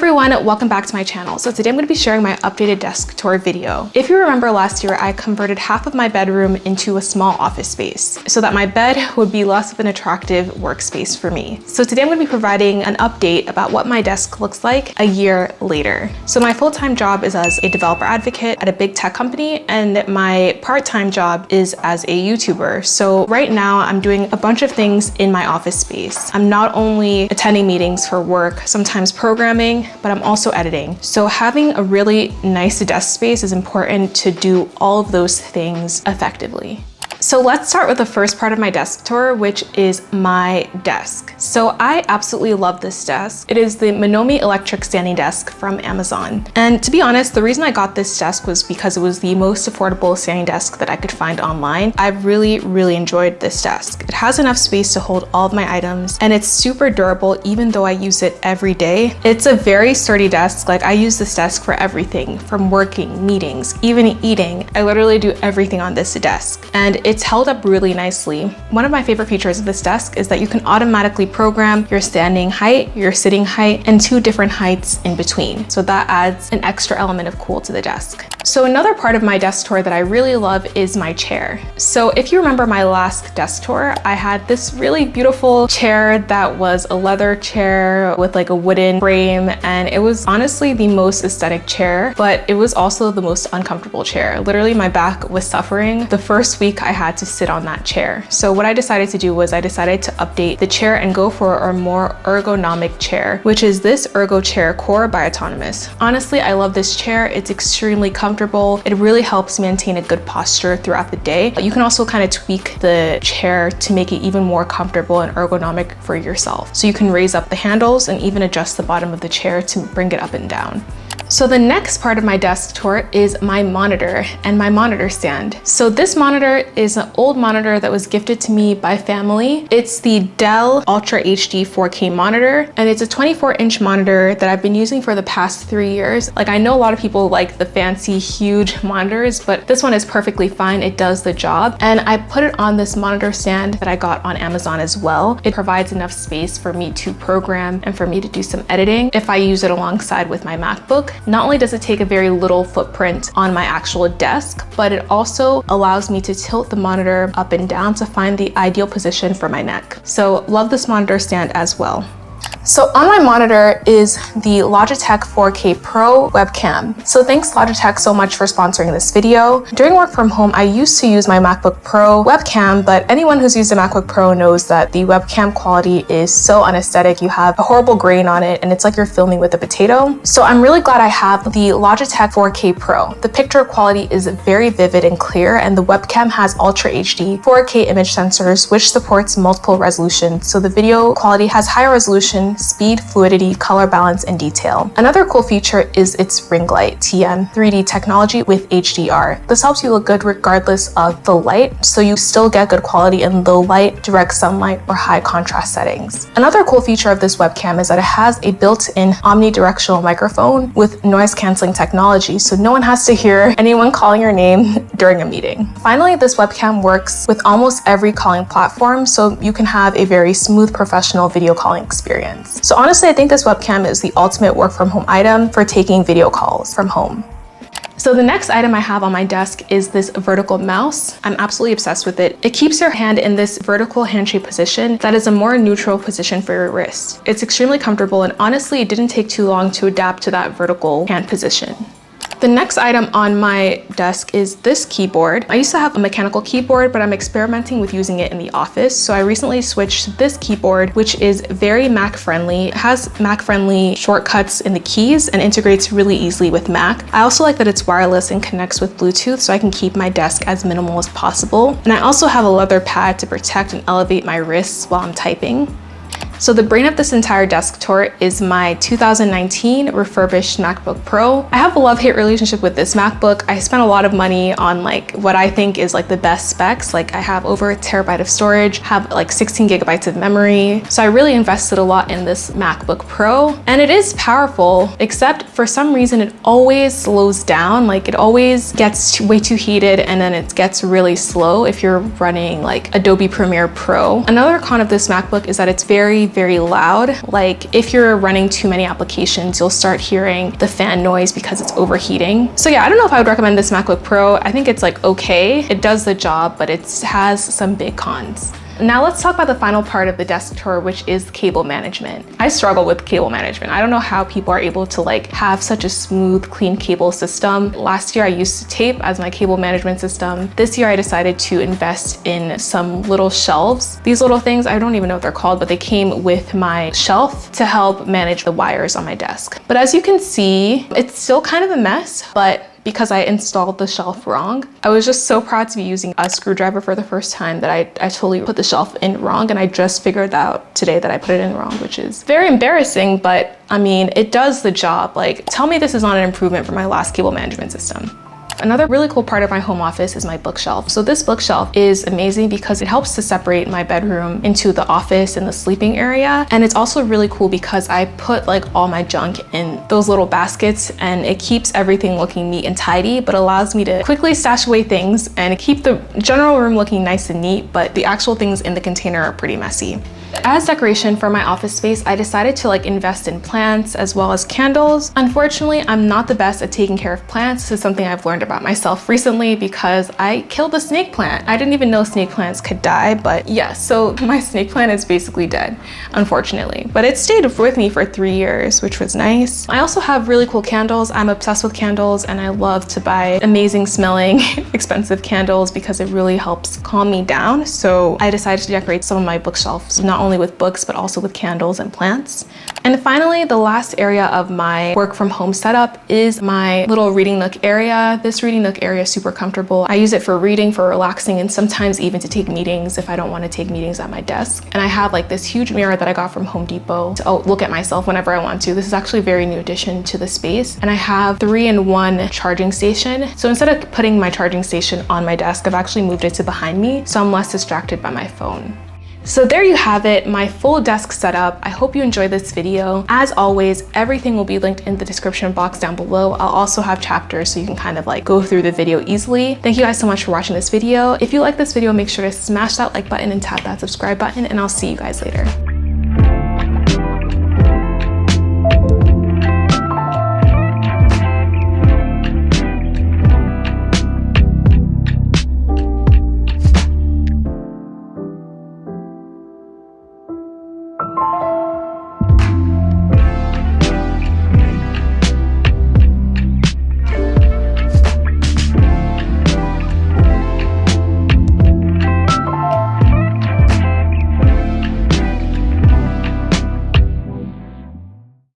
everyone, welcome back to my channel. So today I'm going to be sharing my updated desk tour video. If you remember last year, I converted half of my bedroom into a small office space so that my bed would be less of an attractive workspace for me. So today I'm going to be providing an update about what my desk looks like a year later. So my full-time job is as a developer advocate at a big tech company, and my part-time job is as a YouTuber. So right now I'm doing a bunch of things in my office space. I'm not only attending meetings for work, sometimes programming, but I'm also editing. So having a really nice desk space is important to do all of those things effectively. So let's start with the first part of my desk tour, which is my desk. So I absolutely love this desk. It is the Minomi electric standing desk from Amazon. And to be honest, the reason I got this desk was because it was the most affordable standing desk that I could find online. I really enjoyed this desk. It has enough space to hold all of my items, and it's super durable even though I use it every day. It's a very sturdy desk. Like, I use this desk for everything, from working, meetings, even eating. I literally do everything on this desk. And it's held up really nicely. One of my favorite features of this desk is that you can automatically program your standing height, your sitting height, and 2 different heights in between. So that adds an extra element of cool to the desk. So another part of my desk tour that I really love is my chair. So if you remember my last desk tour, I had this really beautiful chair that was a leather chair with like a wooden frame, and it was honestly the most aesthetic chair, but it was also the most uncomfortable chair. Literally, my back was suffering the first week I had to sit on that chair. So what I decided to do was I decided to update the chair and go for a more ergonomic chair, which is this Ergo Chair Core by Autonomous. Honestly, I love this chair. It's extremely comfortable. It really helps maintain a good posture throughout the day. You can also kind of tweak the chair to make it even more comfortable and ergonomic for yourself. So you can raise up the handles and even adjust the bottom of the chair to bring it up and down. So the next part of my desk tour is my monitor and my monitor stand. So this monitor is an old monitor that was gifted to me by family. It's the Dell Ultra HD 4K monitor, and it's a 24-inch monitor that I've been using for the past 3 years. Like, I know a lot of people like the fancy, huge monitors, but this one is perfectly fine. It does the job. And I put it on this monitor stand that I got on Amazon as well. It provides enough space for me to program and for me to do some editing if I use it alongside with my MacBook. Not only does it take a very little footprint on my actual desk, but it also allows me to tilt the monitor up and down to find the ideal position for my neck. So love this monitor stand as well. So on my monitor is the Logitech 4K Pro webcam. So thanks Logitech so much for sponsoring this video. During work from home, I used to use my MacBook Pro webcam, but anyone who's used a MacBook Pro knows that the webcam quality is so unaesthetic. You have a horrible grain on it, and it's like you're filming with a potato. So I'm really glad I have the Logitech 4K Pro. The picture quality is very vivid and clear, and the webcam has Ultra HD 4K image sensors, which supports multiple resolutions. So the video quality has higher resolution, speed, fluidity, color balance, and detail. Another cool feature is its ring light TN 3D technology with HDR. This helps you look good regardless of the light, so you still get good quality in low light, direct sunlight, or high contrast settings. Another cool feature of this webcam is that it has a built-in omnidirectional microphone with noise canceling technology, so no one has to hear anyone calling your name during a meeting. Finally, this webcam works with almost every calling platform, so you can have a very smooth professional video calling experience. So honestly, I think this webcam is the ultimate work from home item for taking video calls from home. So the next item I have on my desk is this vertical mouse. I'm absolutely obsessed with it. It keeps your hand in this vertical handshake position that is a more neutral position for your wrist. It's extremely comfortable, and honestly, it didn't take too long to adapt to that vertical hand position. The next item on my desk is this keyboard. I used to have a mechanical keyboard, but I'm experimenting with using it in the office. So I recently switched to this keyboard, which is very Mac friendly. It has Mac friendly shortcuts in the keys and integrates really easily with Mac. I also like that it's wireless and connects with Bluetooth, so I can keep my desk as minimal as possible. And I also have a leather pad to protect and elevate my wrists while I'm typing. So the brain of this entire desk tour is my 2019 refurbished MacBook Pro. I have a love-hate relationship with this MacBook. I spent a lot of money on like what I think is like the best specs. Like, I have over a terabyte of storage, have like 16 gigabytes of memory. So I really invested a lot in this MacBook Pro, and it is powerful, except for some reason it always slows down. Like, it always gets way too heated, and then it gets really slow if you're running like Adobe Premiere Pro. Another con of this MacBook is that it's very very loud. Like if you're running too many applications, you'll start hearing the fan noise because it's overheating. So yeah, I don't know if I would recommend this MacBook Pro. I think it's like okay. It does the job, but it has some big cons. Now let's talk about the final part of the desk tour, which is cable management. I struggle with cable management. I don't know how people are able to like have such a smooth, clean cable system. Last year I used tape as my cable management system. This year I decided to invest in some little shelves. These little things, I don't even know what they're called, but they came with my shelf to help manage the wires on my desk. But as you can see, it's still kind of a mess, but because I installed the shelf wrong. I was just so proud to be using a screwdriver for the first time that I totally put the shelf in wrong, and I just figured out today that I put it in wrong, which is very embarrassing, but I mean, it does the job. Like, tell me this is not an improvement from my last cable management system. Another really cool part of my home office is my bookshelf. So this bookshelf is amazing because it helps to separate my bedroom into the office and the sleeping area. And it's also really cool because I put like all my junk in those little baskets, and it keeps everything looking neat and tidy, but allows me to quickly stash away things and keep the general room looking nice and neat, but the actual things in the container are pretty messy. As decoration for my office space, I decided to like invest in plants as well as candles. Unfortunately, I'm not the best at taking care of plants. This is something I've learned about myself recently because I killed a snake plant. I didn't even know snake plants could die, but yeah, so my snake plant is basically dead, unfortunately. But it stayed with me for 3 years, which was nice. I also have really cool candles. I'm obsessed with candles, and I love to buy amazing smelling, expensive candles because it really helps calm me down. So I decided to decorate some of my bookshelves, not only with books, but also with candles and plants. And finally, the last area of my work from home setup is my little reading nook area. This reading nook area is super comfortable. I use it for reading, for relaxing, and sometimes even to take meetings if I don't want to take meetings at my desk. And I have like this huge mirror that I got from Home Depot to look at myself whenever I want to. This is actually a very new addition to the space. And I have 3-in-1 charging station. So instead of putting my charging station on my desk, I've actually moved it to behind me, so I'm less distracted by my phone. So there you have it, my full desk setup. I hope you enjoyed this video. As always, everything will be linked in the description box down below. I'll also have chapters so you can kind of like go through the video easily. Thank you guys so much for watching this video. If you like this video, make sure to smash that like button and tap that subscribe button, and I'll see you guys later.